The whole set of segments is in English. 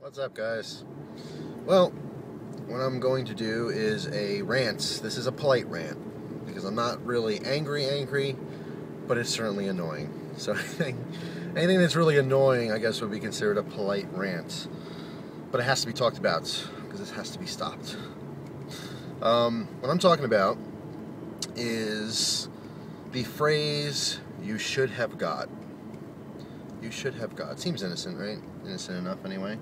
What's up, guys? Well, what I'm going to do is a rant. This is a polite rant because I'm not really angry, but it's certainly annoying. So anything that's really annoying, I guess, would be considered a polite rant. But it has to be talked about because this has to be stopped. What I'm talking about is the phrase, "you should have got." You should have got. Seems innocent, right? Innocent enough, anyway.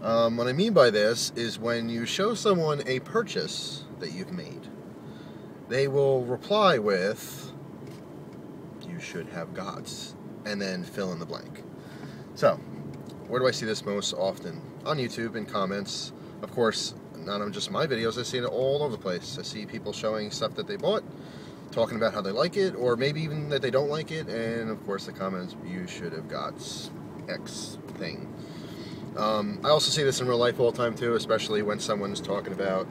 What I mean by this is when you show someone a purchase that you've made, they will reply with, "you should have got," and then fill in the blank. So, where do I see this most often? On YouTube, in comments. Of course, not on just my videos, I see it all over the place. I see people showing stuff that they bought, talking about how they like it, or maybe even that they don't like it, and of course the comments, "you should have got X thing." I also see this in real life all the time too, especially when someone's talking about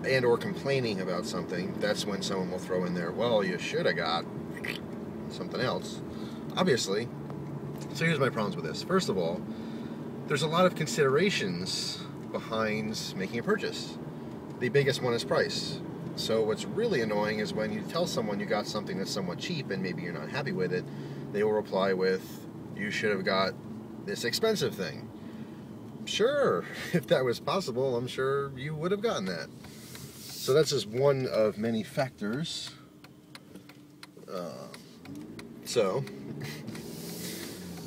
and or complaining about something. That's when someone will throw in there, "well, you should have got something else." Obviously. So here's my problems with this. First of all, there's a lot of considerations behind making a purchase. The biggest one is price. So what's really annoying is when you tell someone you got something that's somewhat cheap and maybe you're not happy with it, they will reply with, "you should have got this expensive thing." Sure, if that was possible, I'm sure you would have gotten that. So that's just one of many factors. I'll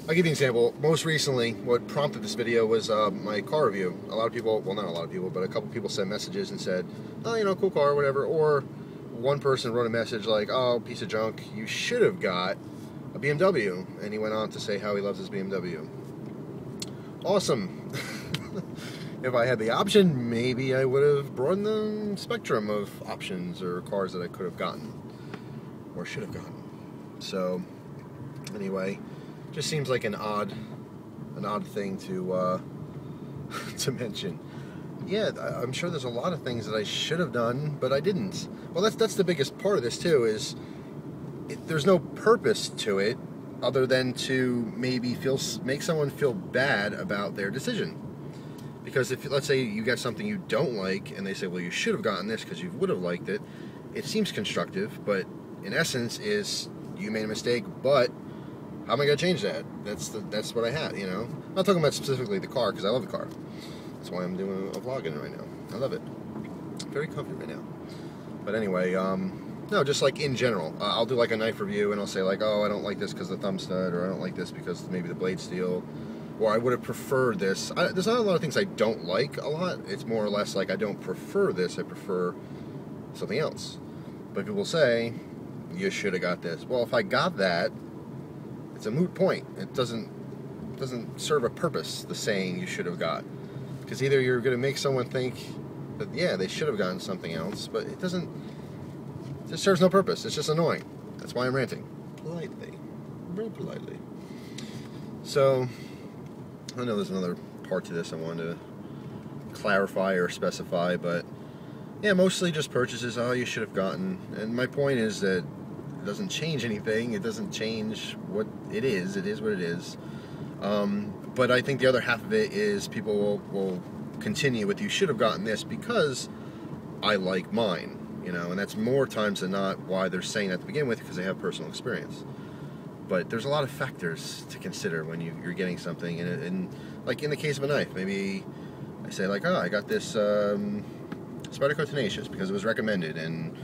give you an example. Most recently, what prompted this video was my car review. A lot of people, well, not a lot of people, but a couple people sent messages and said, "oh, you know, cool car," or whatever. Or one person wrote a message like, "oh, piece of junk, you should have got a BMW." And he went on to say how he loves his BMW. Awesome. If I had the option, maybe I would have broadened the spectrum of options or cars that I could have gotten or should have gotten. So anyway, just seems like an odd thing to to mention. Yeah, I'm sure there's a lot of things that I should have done, but I didn't. Well, that's the biggest part of this too. Is there's no purpose to it other than to maybe make someone feel bad about their decision. Because if, let's say, you get something you don't like, and they say, "well, you should have gotten this because you would have liked it," it seems constructive, but in essence is, you made a mistake, but how am I going to change that? That's what I had, you know? I'm not talking about specifically the car, because I love the car. That's why I'm doing a vlog in it right now. I love it. I'm very comfy right now. But anyway, no, just like in general. I'll do like a knife review, and I'll say like, "oh, I don't like this because of the thumb stud," or "I don't like this because maybe the blade steel," or "I would have preferred this." There's not a lot of things I don't like a lot. It's more or less like I don't prefer this, I prefer something else. But people say, "you should have got this." Well, if I got that, it's a moot point. It doesn't serve a purpose, the saying "you should have got." Because either you're going to make someone think that, yeah, they should have gotten something else, but it just serves no purpose. It's just annoying. That's why I'm ranting. Politely. Very politely. So, I know there's another part to this I wanted to clarify or specify, but yeah, mostly just purchases, "oh, you should have gotten." And my point is that it doesn't change anything. It doesn't change what it is. It is what it is. But I think the other half of it is people will continue with, "you should have gotten this because I like mine," you know, and that's more times than not why they're saying that to begin with, because they have personal experience. But there's a lot of factors to consider when you're getting something, and like in the case of a knife, maybe I say like, "oh, I got this Spyderco Tenacious because it was recommended, and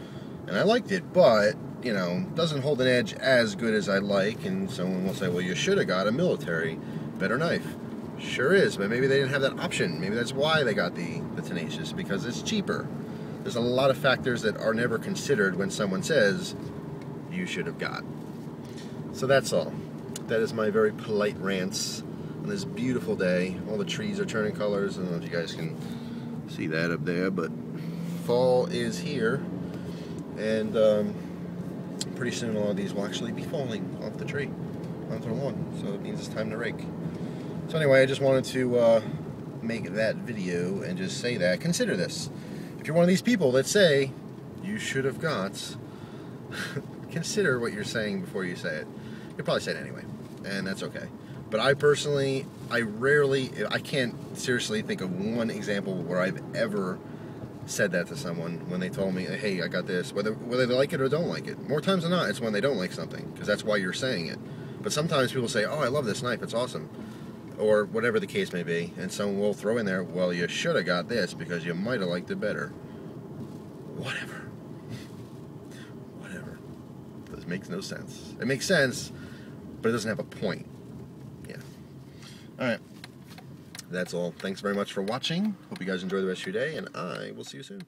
I liked it, but, you know, doesn't hold an edge as good as I like," and someone will say, "well, you should have got a military better knife." Sure is, but maybe they didn't have that option. Maybe that's why they got the Tenacious, because it's cheaper. There's a lot of factors that are never considered when someone says, "you should have got." So that's all. That is my very polite rants on this beautiful day. All the trees are turning colors. I don't know if you guys can see that up there, but fall is here, and pretty soon all of these will actually be falling off the tree, onto the lawn, so it means it's time to rake. So anyway, I just wanted to make that video and just say that. Consider this. If you're one of these people that say, "you should have got," consider what you're saying before you say it. You'll probably say it anyway, and that's okay. But I personally, I can't seriously think of one example where I've ever said that to someone when they told me, hey, I got this, whether they like it or don't like it. More times than not, it's when they don't like something, because that's why you're saying it. But sometimes people say, oh, I love this knife, it's awesome, or whatever the case may be, and someone will throw in there, well, you should have got this because you might have liked it better. Whatever. Whatever. This makes no sense. It makes sense, but it doesn't have a point. Yeah. Alright. That's all. Thanks very much for watching. Hope you guys enjoy the rest of your day, and I will see you soon.